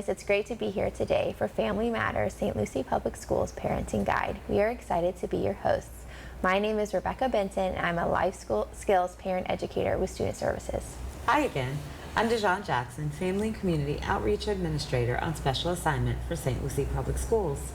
families, it's great to be here today for Family Matters St. Lucie Public Schools Parenting Guide. We are excited to be your hosts. My name is Rebecca Benton, and I'm a life skills parent educator with Student Services. Hi again. I'm Dejan Jackson, Family and Community Outreach Administrator on special assignment for St. Lucie Public Schools.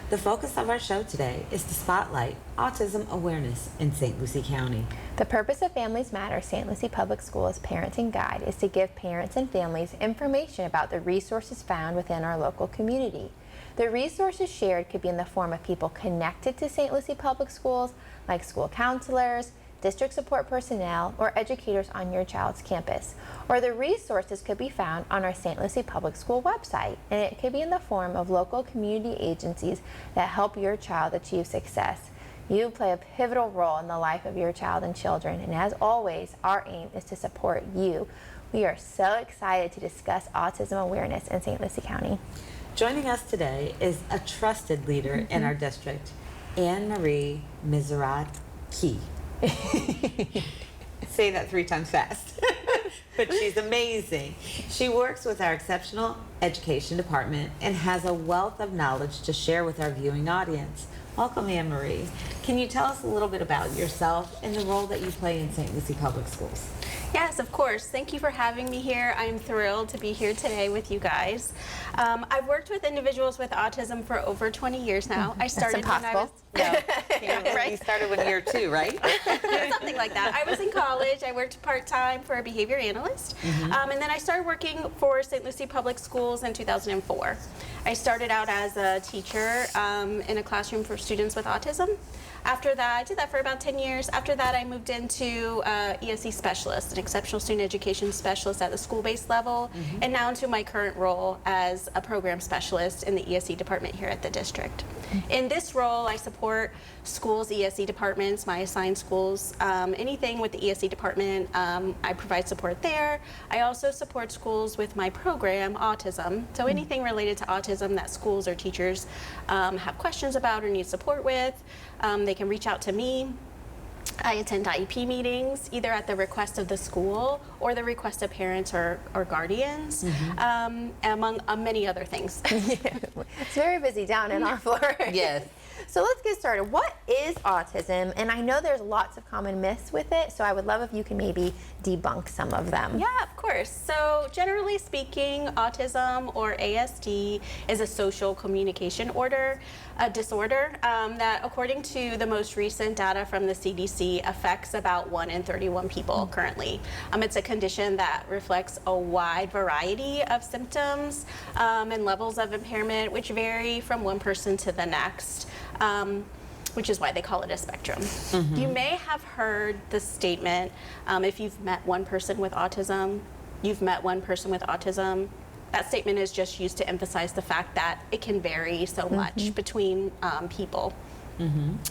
The focus of our show today is to spotlight autism awareness in St. Lucie County. The purpose of Families Matter St. Lucie Public Schools Parenting Guide is to give parents and families information about the resources found within our local community. The resources shared could be in the form of people connected to St. Lucie Public Schools, like school counselors, district support personnel, or educators on your child's campus. Or the resources could be found on our St. Lucie Public School website, and it could be in the form of local community agencies that help your child achieve success. You play a pivotal role in the life of your child and children, and as always, our aim is to support you. We are so excited to discuss autism awareness in St. Lucie County. Joining us today is a trusted leader in our district, Anne-Marie Miserocchi. Say that 3 times fast. But she's amazing. She works with our exceptional education department and has a wealth of knowledge to share with our viewing audience. Welcome, Anne-Marie. Can you tell us a little bit about yourself and the role that you play in St. Lucie Public Schools? Yes, of course. Thank you for having me here. I'm thrilled to be here today with you guys. I've worked with individuals with autism for over 20 years now. I started That's impossible. when I was Right? You started when you were 2, right? something like that. I was in college. I worked part-time for a behavior analyst. And then I started working for St. Lucie Public Schools in 2004. I started out as a teacher in a classroom for students with autism. After that, I did that for about 10 years. After that, I moved into ESE specialist, an exceptional student education specialist at the school-based level, and now into my current role as a program specialist in the ESE department here at the district. In this role, I support schools, ESE departments, my assigned schools, anything with the ESE department, I provide support there. I also support schools with my program, autism. So anything related to autism that schools or teachers have questions about or need support with, they can reach out to me. I attend IEP meetings, either at the request of the school or the request of parents or guardians, among many other things. It's very busy down in our floor. Yes. So let's get started. What is autism? And I know there's lots of common myths with it, so I would love if you can maybe debunk some of them. Yeah, of course. So generally speaking, autism or ASD is a social communication disorder that, according to the most recent data from the CDC, affects about 1 in 31 people currently. It's a condition that reflects a wide variety of symptoms and levels of impairment, which vary from one person to the next. Which is why they call it a spectrum. You may have heard the statement, if you've met one person with autism, you've met one person with autism. That statement is just used to emphasize the fact that it can vary so much between people.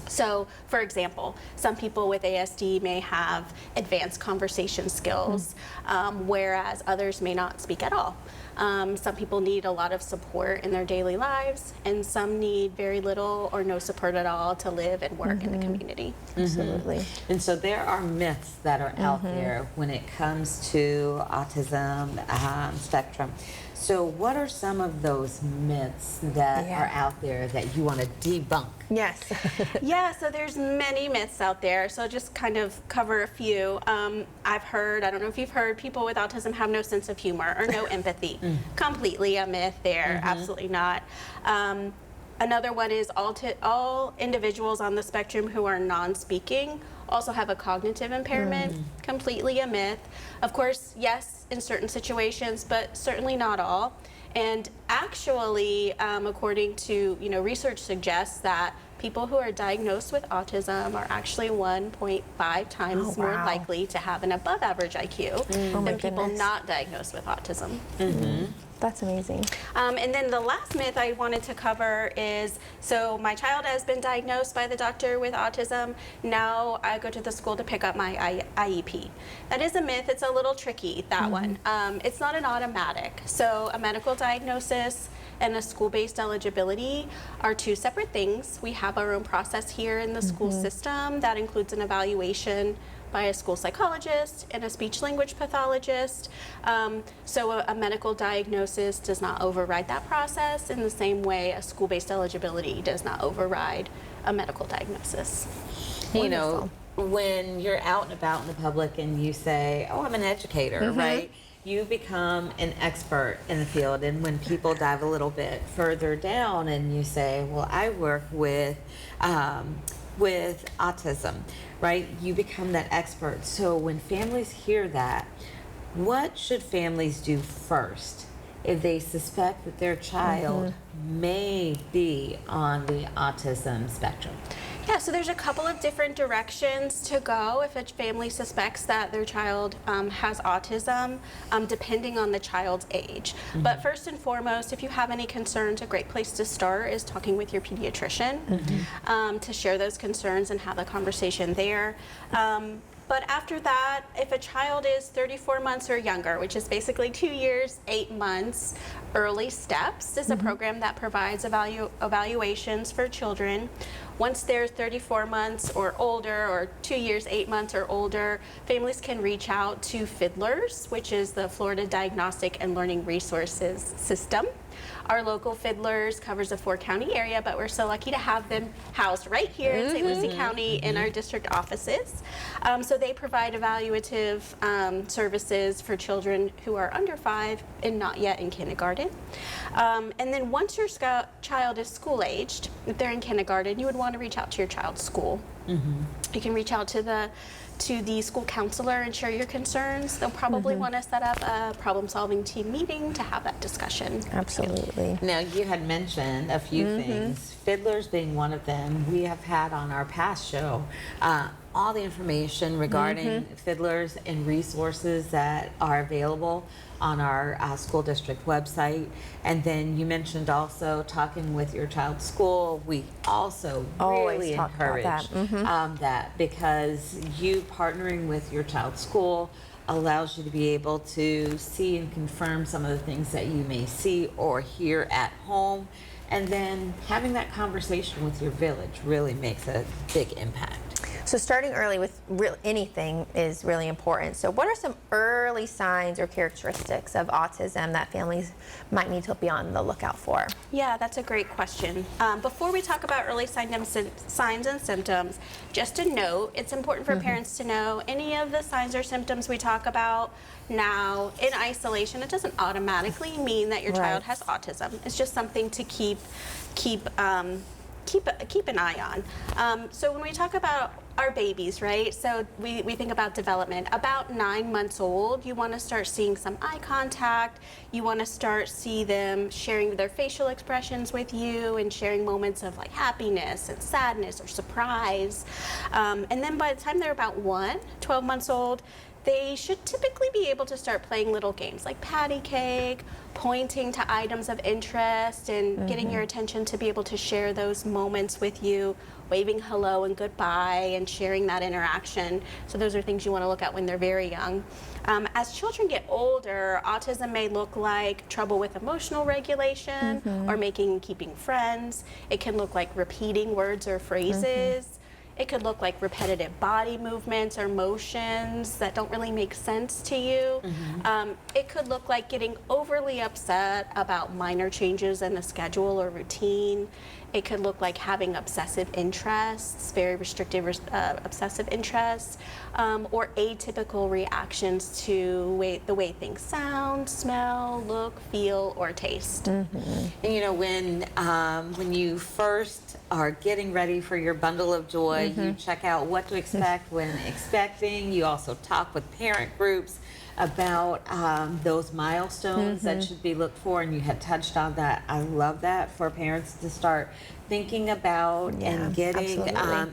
So, for example, some people with ASD may have advanced conversation skills, whereas others may not speak at all. Some people need a lot of support in their daily lives, and some need very little or no support at all to live and work in the community. Absolutely. And so there are myths that are out there when it comes to autism spectrum. So what are some of those myths that are out there that you want to debunk? Yes. Yeah, so there's many myths out there. So just kind of cover a few. I've heard, I don't know if you've heard, people with autism have no sense of humor or no empathy. Completely a myth there. Absolutely not. Another one is all individuals on the spectrum who are non-speaking also have a cognitive impairment. Completely a myth. Of course, yes, in certain situations, but certainly not all. And actually, according to research suggests that people who are diagnosed with autism are actually 1.5 times more likely to have an above average IQ than people not diagnosed with autism. That's amazing. And then the last myth I wanted to cover is, so my child has been diagnosed by the doctor with autism. Now I go to the school to pick up my IEP. That is a myth. It's a little tricky, that one. It's not an automatic. So a medical diagnosis and a school-based eligibility are 2 separate things. We have our own process here in the school system that includes an evaluation by a school psychologist and a speech language pathologist. So a medical diagnosis does not override that process in the same way a school-based eligibility does not override a medical diagnosis. You know, when you're out and about in the public and you say, oh, I'm an educator, right? You become an expert in the field. And when people dive a little bit further down and you say, well, I work with autism, right? You become that expert. So when families hear that, what should families do first if they suspect that their child may be on the autism spectrum? Yeah, so there's a couple of different directions to go if a family suspects that their child has autism, depending on the child's age. But first and foremost, if you have any concerns, a great place to start is talking with your pediatrician to share those concerns and have a conversation there. But after that, if a child is 34 months or younger, which is basically 2 years, 8 months, Early Steps is a program that provides evaluations for children. Once they're 34 months or older, or 2 years, 8 months or older, families can reach out to Fiddlers, which is the Florida Diagnostic and Learning Resources System. Our local Fiddlers covers a 4-county area, but we're so lucky to have them housed right here in St. Lucie County in our district offices. So they provide evaluative services for children who are under 5 and not yet in kindergarten. And then once your child is school-aged, if they're in kindergarten, you would want to reach out to your child's school. You can reach out to the school counselor and share your concerns. They'll probably want to set up a problem-solving team meeting to have that discussion. Absolutely. Now, you had mentioned a few things, Fiddlers being one of them. We have had on our past show all the information regarding Fiddlers and resources that are available on our school district website. And then you mentioned also talking with your child's school. We also really encourage that, because you partnering with your child's school allows you to be able to see and confirm some of the things that you may see or hear at home. And then having that conversation with your village really makes a big impact. So starting early with anything is really important. So what are some early signs or characteristics of autism that families might need to be on the lookout for? Yeah, that's a great question. Before we talk about early signs and symptoms, just a note, it's important for parents to know any of the signs or symptoms we talk about now in isolation, it doesn't automatically mean that your child has autism. It's just something to keep an eye on. So when we talk about our babies, right? So we think about development. About 9 months old, you want to start seeing some eye contact. You want to start see them sharing their facial expressions with you and sharing moments of like happiness and sadness or surprise. And then by the time they're about 12 months old, they should typically be able to start playing little games like patty cake, pointing to items of interest, and getting your attention to be able to share those moments with you, waving hello and goodbye and sharing that interaction. So those are things you want to look at when they're very young. As children get older, autism may look like trouble with emotional regulation or keeping friends. It can look like repeating words or phrases. It could look like repetitive body movements or motions that don't really make sense to you. It could look like getting overly upset about minor changes in a schedule or routine. It could look like having obsessive interests, very restrictive obsessive interests, or atypical reactions to the way things sound, smell, look, feel, or taste. And you know, when you first are getting ready for your bundle of joy, you check out what to expect when expecting. You also talk with parent groups about those milestones that should be looked for, and you had touched on that. I love that for parents to start thinking about and getting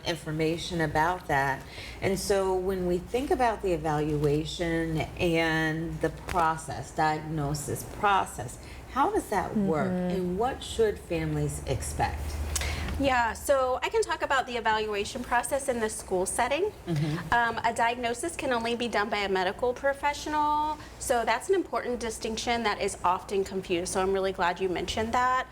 information about that. And so when we think about the evaluation and the process, diagnosis process, how does that work, and what should families expect? Yeah, so I can talk about the evaluation process in the school setting. A diagnosis can only be done by a medical professional, so that's an important distinction that is often confused, so I'm really glad you mentioned that.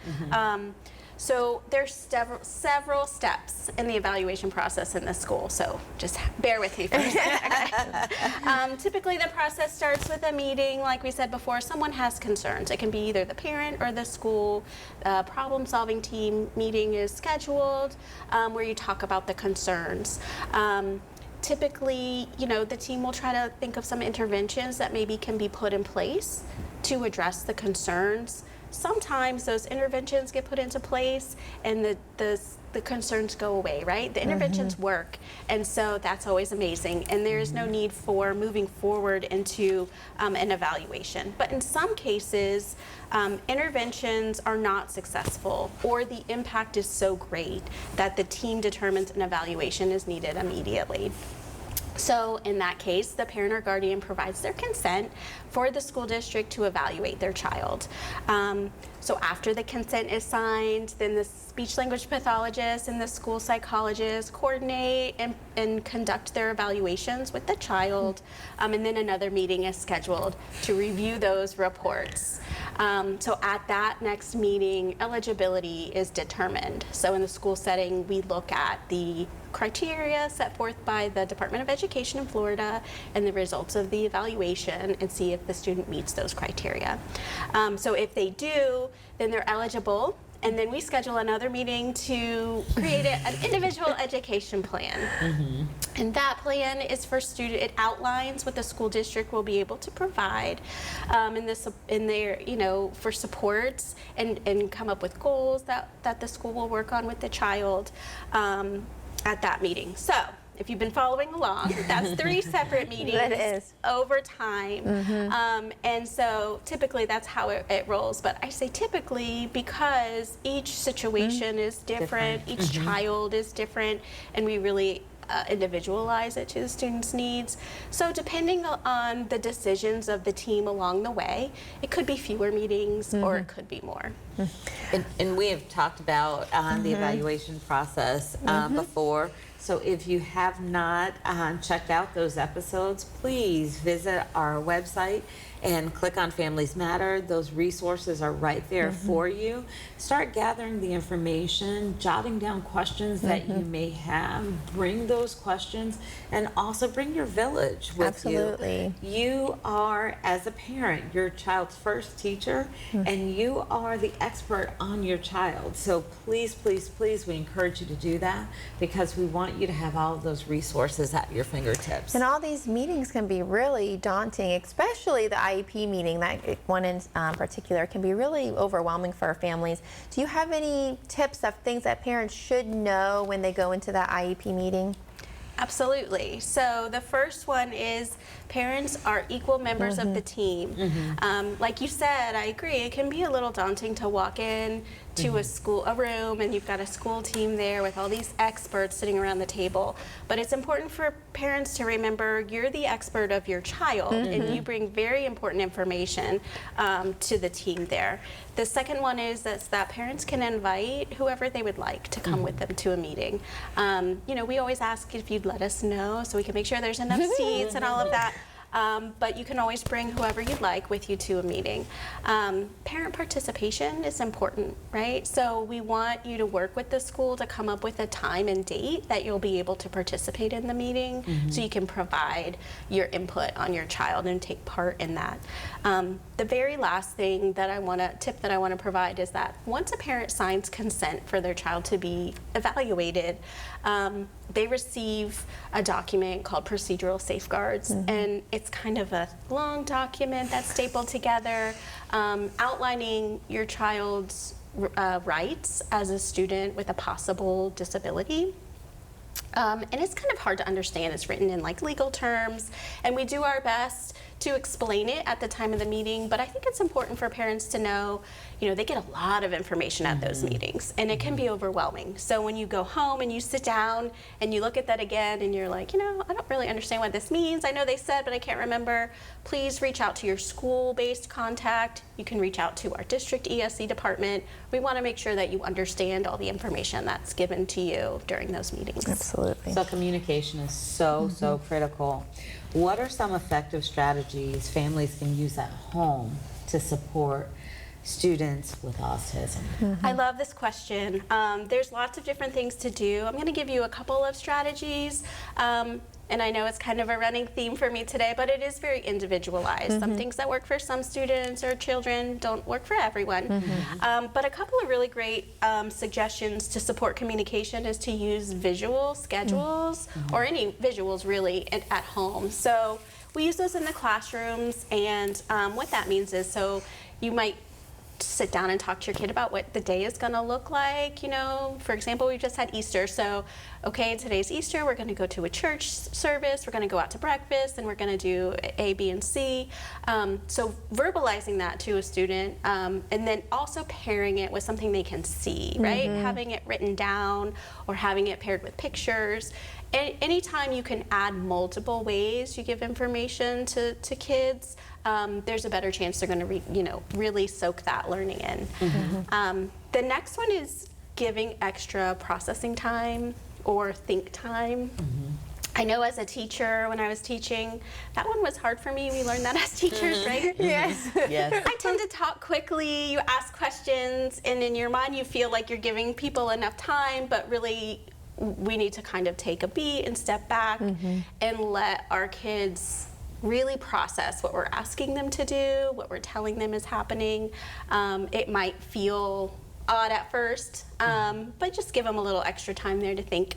So there's several steps in the evaluation process in the school, so just bear with me for a second. Typically the process starts with a meeting. Like we said before, someone has concerns. It can be either the parent or the school. Problem-solving team meeting is scheduled where you talk about the concerns. Typically, the team will try to think of some interventions that maybe can be put in place to address the concerns. Sometimes those interventions get put into place and the concerns go away, right? The interventions work, and so that's always amazing, and there's no need for moving forward into an evaluation. But in some cases, interventions are not successful, or the impact is so great that the team determines an evaluation is needed immediately. So in that case, the parent or guardian provides their consent for the school district to evaluate their child. So after the consent is signed, then the speech language pathologist and the school psychologist coordinate and conduct their evaluations with the child, and then another meeting is scheduled to review those reports. So at that next meeting, eligibility is determined. So in the school setting, we look at the criteria set forth by the Department of Education in Florida and the results of the evaluation and see if the student meets those criteria. So if they do, then they're eligible, and then we schedule another meeting to create an individual education plan. And that plan is for student, it outlines what the school district will be able to provide for supports and come up with goals that the school will work on with the child at that meeting. So if you've been following along, that's 3 separate meetings That is. over time. And so typically that's how it rolls. But I say typically because each situation is different, each child is different, and we really individualize it to the student's needs. So depending on the decisions of the team along the way, it could be fewer meetings or it could be more. And we have talked about the evaluation process before. So if you have not checked out those episodes, please visit our website and click on Families Matter. Those resources are right there for you. Start gathering the information, jotting down questions that you may have. Bring those questions, and also bring your village with Absolutely. you. You are, as a parent, your child's first teacher, and you are the expert on your child. So please, please, please, we encourage you to do that because we want you to have all of those resources at your fingertips. And all these meetings can be really daunting, especially the IEP meeting. That one in particular can be really overwhelming for families. Do you have any tips of things that parents should know when they go into that IEP meeting? Absolutely. So the first one is parents are equal members of the team. Like you said, I agree, it can be a little daunting to walk in to a room, and you've got a school team there with all these experts sitting around the table. But it's important for parents to remember you're the expert of your child, and you bring very important information to the team there. The second one is that parents can invite whoever they would like to come with them to a meeting. We always ask if you'd let us know so we can make sure there's enough seats and all of that. But you can always bring whoever you'd like with you to a meeting. Parent participation is important, right? So we want you to work with the school to come up with a time and date that you'll be able to participate in the meeting so you can provide your input on your child and take part in that. The very last thing that tip that I want to provide is that once a parent signs consent for their child to be evaluated, they receive a document called procedural safeguards, and it's kind of a long document that's stapled together outlining your child's rights as a student with a possible disability. And it's kind of hard to understand. It's written in like legal terms, and we do our best to explain it at the time of the meeting, but I think it's important for parents to know, they get a lot of information at those meetings, and it can be overwhelming. So when you go home and you sit down and you look at that again and you're like, I don't really understand what this means. I know they said, but I can't remember. Please reach out to your school-based contact. You can reach out to our district ESC department. We want to make sure that you understand all the information that's given to you during those meetings. Absolutely. So communication is so critical. What are some effective strategies families can use at home to support students with autism? I love this question. There's lots of different things to do. I'm going to give you a couple of strategies. And I know it's kind of a running theme for me today, but it is very individualized. Some things that work for some students or children don't work for everyone. But a couple of really great suggestions to support communication is to use visual schedules or any visuals really at home. So we use those in the classrooms, and what that means is, so you might sit down and talk to your kid about what the day is going to look like. You know, for example, we just had Easter, so okay, today's Easter, we're going to go to a church service, we're going to go out to breakfast, and we're going to do A, B, and C. So verbalizing that to a student, and then also pairing it with something they can see, right? Having it written down or having it paired with pictures. Anytime you can add multiple ways you give information to kids, there's a better chance they're going to really soak that learning in. The next one is giving extra processing time or think time. I know as a teacher, when I was teaching, that one was hard for me. We learned that as teachers, right? Yes. Yes. I tend to talk quickly, you ask questions, and in your mind you feel like you're giving people enough time, but really we need to kind of take a beat and step back and let our kids really process what we're asking them to do, what we're telling them is happening. It might feel odd at first, but just give them a little extra time there to think.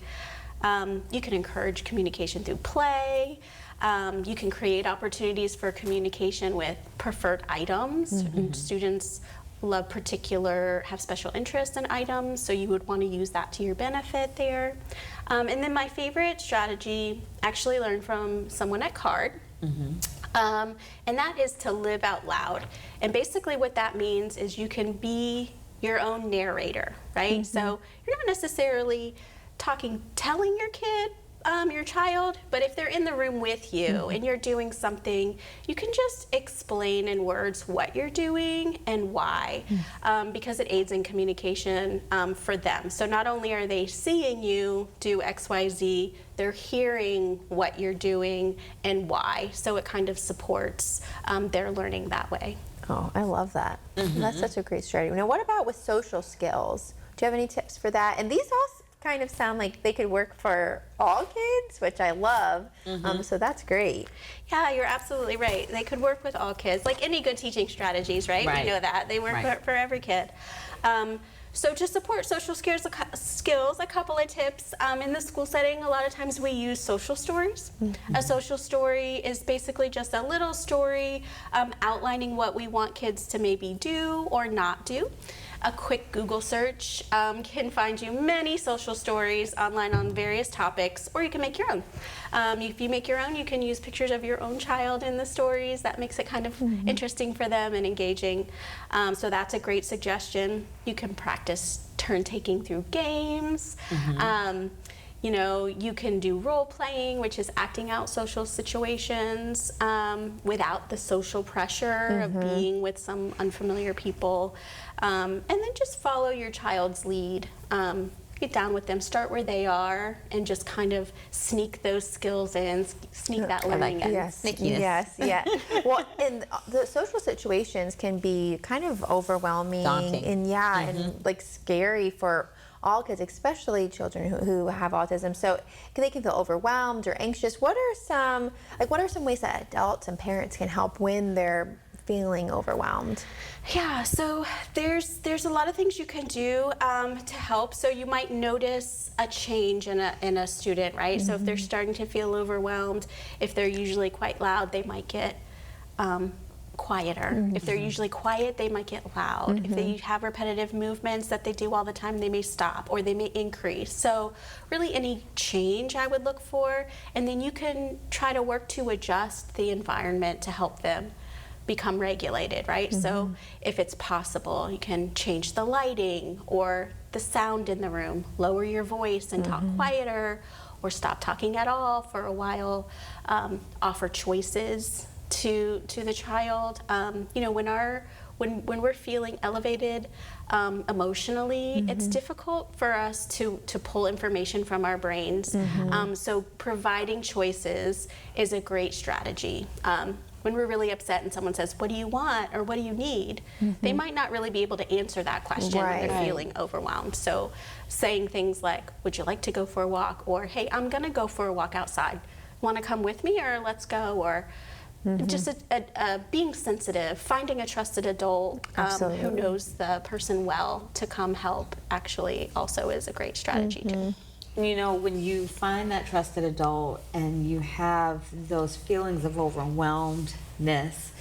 You can encourage communication through play. You can create opportunities for communication with preferred items. Students have special interest in items, so you would want to use that to your benefit there. And then my favorite strategy, actually learned from someone at CARD, and that is to live out loud. And basically what that means is you can be your own narrator, right? So you're not necessarily telling your kid, your child, but if they're in the room with you and you're doing something, you can just explain in words what you're doing and why, because it aids in communication for them. So not only are they seeing you do X, Y, Z, they're hearing what you're doing and why. So it kind of supports their learning that way. Oh, I love that. That's such a great strategy. Now, what about with social skills? Do you have any tips for that? And these all kind of sound like they could work for all kids, which I love. So that's great. Yeah, you're absolutely right. They could work with all kids, like any good teaching strategies, right? We know that. They work for every kid. So to support social skills, a couple of tips. In the school setting, a lot of times we use social stories. A social story is basically just a little story outlining what we want kids to maybe do or not do. A quick Google search can find you many social stories online on various topics, or you can make your own. If you make your own, you can use pictures of your own child in the stories. That makes it kind of interesting for them and engaging. So that's a great suggestion. You can practice turn taking through games. You know, you can do role playing, which is acting out social situations without the social pressure of being with some unfamiliar people. And then just follow your child's lead. Get down with them, start where they are, and just kind of sneak those skills in, sneak that learning in. Yes, Sneakiness. yes, yeah. Well, and the social situations can be kind of overwhelming, Daunting. and and like scary for all kids, especially children who have autism. So they can feel overwhelmed or anxious. What are some ways that adults and parents can help when they're feeling overwhelmed? Yeah, so there's a lot of things you can do to help. So you might notice a change in a student, right? So if they're starting to feel overwhelmed, if they're usually quite loud, they might get quieter. If they're usually quiet, they might get loud. If they have repetitive movements that they do all the time, they may stop or they may increase. So really any change I would look for, and then you can try to work to adjust the environment to help them become regulated, right? So if it's possible, you can change the lighting or the sound in the room, lower your voice and talk quieter, or stop talking at all for a while. Offer choices to the child. You know, when we're feeling elevated emotionally, it's difficult for us to pull information from our brains. So providing choices is a great strategy. when we're really upset and someone says, what do you want or what do you need? They might not really be able to answer that question when they're Right. feeling overwhelmed. So saying things like, would you like to go for a walk? Or, hey, I'm gonna go for a walk outside. Want to come with me, or let's go? Or just being sensitive, finding a trusted adult who Absolutely. knows the person well to come help actually also is a great strategy too. You know, when you find that trusted adult and you have those feelings of overwhelmedness,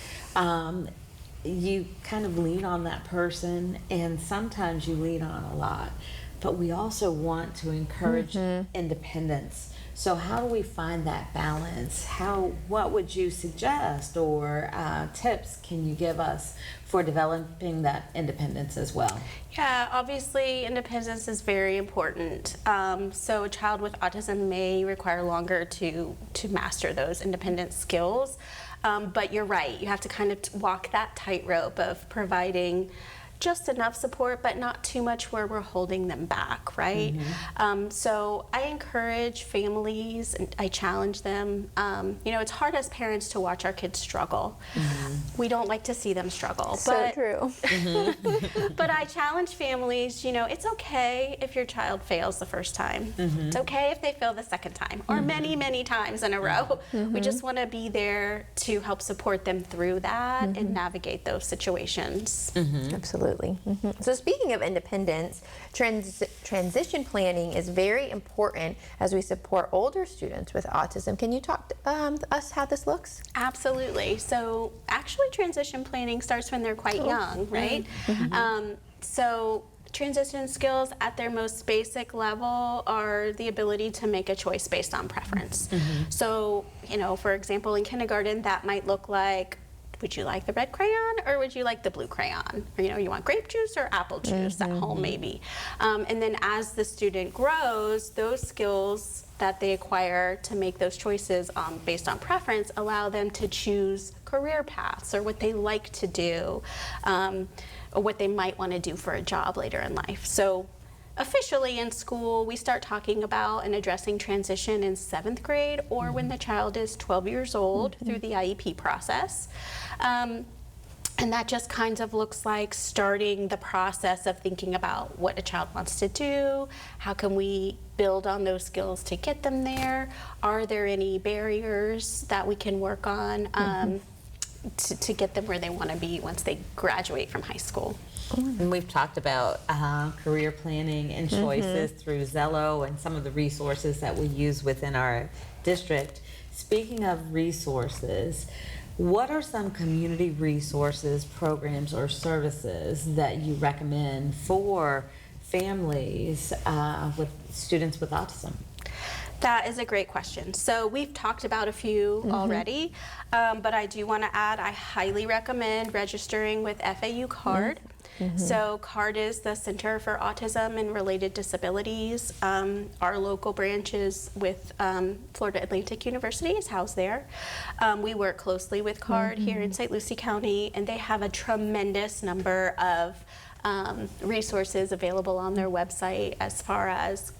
you kind of lean on that person, and sometimes you lean on a lot. But we also want to encourage independence. So how do we find that balance? What would you suggest, or tips can you give us for developing that independence as well? Yeah, obviously independence is very important. So a child with autism may require longer to master those independent skills. But you're right, you have to kind of walk that tightrope of providing just enough support, but not too much where we're holding them back, right? So I encourage families, and I challenge them. You know, it's hard as parents to watch our kids struggle. We don't like to see them struggle. So true. But I challenge families, you know, it's okay if your child fails the first time. It's okay if they fail the second time, or many, many times in a row. We just want to be there to help support them through that and navigate those situations. Absolutely. So speaking of independence, transition planning is very important as we support older students with autism. Can you talk to us how this looks? Absolutely. So actually transition planning starts when they're quite young, right? So transition skills at their most basic level are the ability to make a choice based on preference. So, you know, for example, in kindergarten, that might look like, would you like the red crayon or would you like the blue crayon? Or, you know, you want grape juice or apple juice at home maybe. And then as the student grows, those skills that they acquire to make those choices based on preference allow them to choose career paths or what they like to do, or what they might want to do for a job later in life. So officially in school, we start talking about and addressing transition in 7th grade or when the child is 12 years old through the IEP process. And that just kind of looks like starting the process of thinking about what a child wants to do, how can we build on those skills to get them there, are there any barriers that we can work on to get them where they want to be once they graduate from high school. And we've talked about career planning and choices through Zello and some of the resources that we use within our district. Speaking of resources, what are some community resources, programs, or services that you recommend for families with students with autism? That is a great question. So we've talked about a few already, but I do want to add, I highly recommend registering with FAU CARD. So CARD is the Center for Autism and Related Disabilities. Our local branches with Florida Atlantic University is housed there. We work closely with CARD here in St. Lucie County, and they have a tremendous number of resources available on their website as far as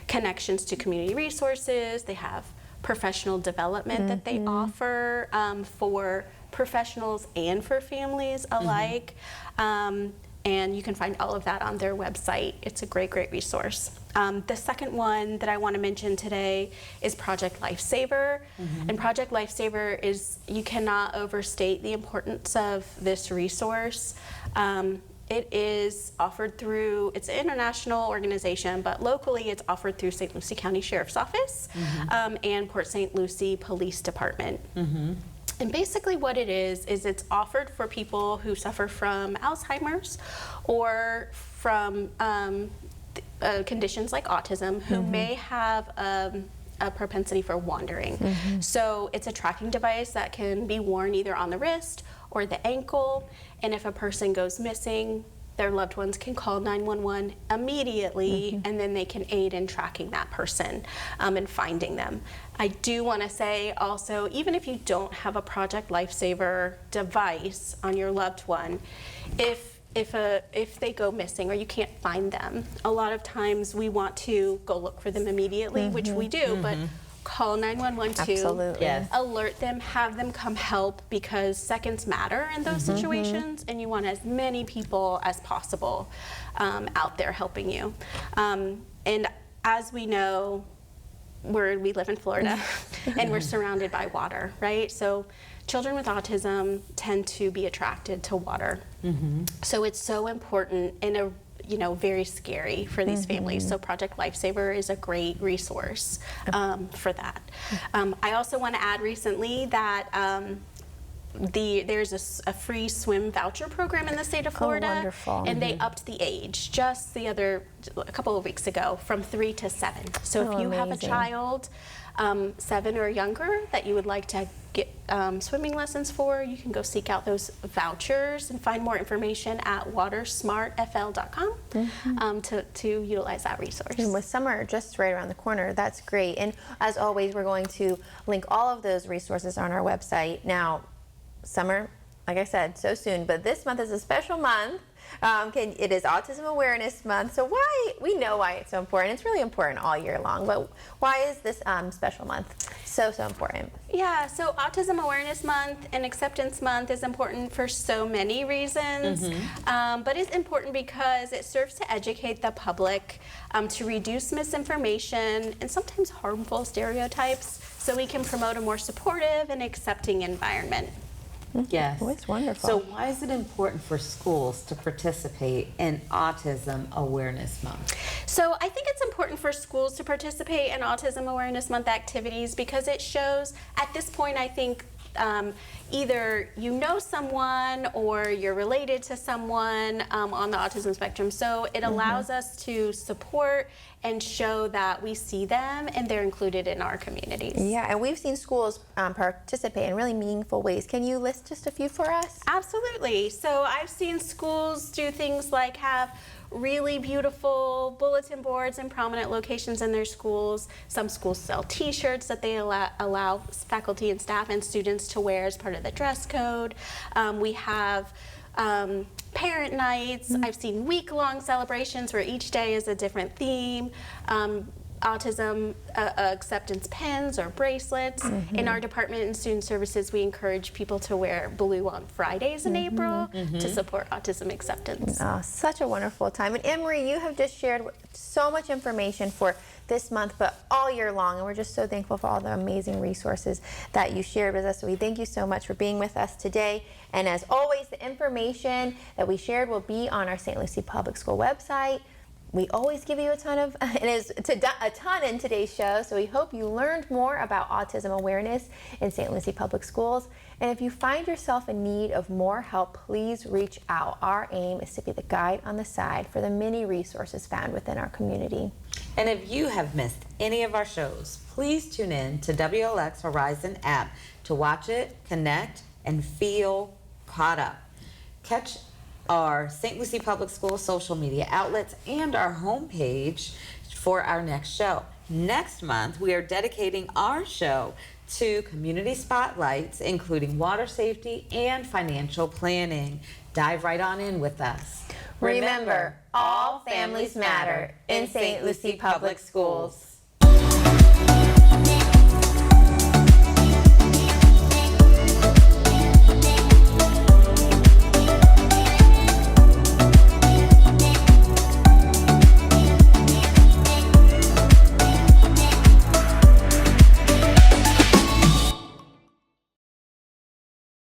connections to community resources. They have professional development that they offer for professionals and for families alike. And you can find all of that on their website. It's a great, great resource. The second one that I want to mention today is Project Lifesaver. And Project Lifesaver is, you cannot overstate the importance of this resource. It is offered through, it's an international organization, but locally it's offered through St. Lucie County Sheriff's Office and Port St. Lucie Police Department. And basically what it is it's offered for people who suffer from Alzheimer's or from conditions like autism who may have a propensity for wandering. So it's a tracking device that can be worn either on the wrist or the ankle, and if a person goes missing, their loved ones can call 911 immediately, and then they can aid in tracking that person and finding them. I do want to say also, even if you don't have a Project Lifesaver device on your loved one, if they go missing or you can't find them, a lot of times we want to go look for them immediately, which we do, but call 911 too. Absolutely. Yes. Alert them, have them come help, because seconds matter in those situations, and you want as many people as possible out there helping you. And as we know, we live in Florida and we're surrounded by water, right? So children with autism tend to be attracted to water. So it's so important and very scary for these families. So Project Lifesaver is a great resource for that. I also want to add recently that there's a free swim voucher program in the state of Florida. Oh, wonderful. And they upped the age just a couple of weeks ago from 3 to 7. So if you have a amazing. child 7 or younger that you would like to get swimming lessons for, you can go seek out those vouchers and find more information at watersmartfl.com to utilize that resource. And with summer just right around the corner, that's great. And as always, we're going to link all of those resources on our website. Now, summer, like I said, so soon, but this month is a special month. It is Autism Awareness Month, so we know why it's so important. It's really important all year long, but why is this special month so important? Yeah, so Autism Awareness Month and Acceptance Month is important for so many reasons, but it's important because it serves to educate the public, to reduce misinformation and sometimes harmful stereotypes, so we can promote a more supportive and accepting environment. Yes. Oh, it's wonderful. So why is it important for schools to participate in Autism Awareness Month? So I think it's important for schools to participate in Autism Awareness Month activities because it shows, at this point, I think, either you know someone or you're related to someone on the autism spectrum. So it allows us to support and show that we see them and they're included in our communities. Yeah, and we've seen schools participate in really meaningful ways. Can you list just a few for us? Absolutely. So I've seen schools do things like have really beautiful bulletin boards in prominent locations in their schools. Some schools sell t-shirts that they allow faculty and staff and students to wear as part of the dress code. We have parent nights. I've seen week-long celebrations where each day is a different theme. Autism acceptance pins or bracelets. In our department in student services, we encourage people to wear blue on Fridays in April to support autism acceptance. Oh, such a wonderful time. And Anne-Marie, you have just shared so much information for this month, but all year long, and we're just so thankful for all the amazing resources that you shared with us. So we thank you so much for being with us today. And as always, the information that we shared will be on our St. Lucie Public School website. We always give you a ton in today's show, so we hope you learned more about autism awareness in St. Lucie Public Schools. And if you find yourself in need of more help, please reach out. Our aim is to be the guide on the side for the many resources found within our community. And if you have missed any of our shows, please tune in to WLX Horizon app to watch it, connect, and feel caught up. Catch our St. Lucie Public Schools social media outlets and our homepage for our next show. Next month, we are dedicating our show to community spotlights, including water safety and financial planning. Dive right on in with us. Remember, all families matter in St. Lucie Public Schools.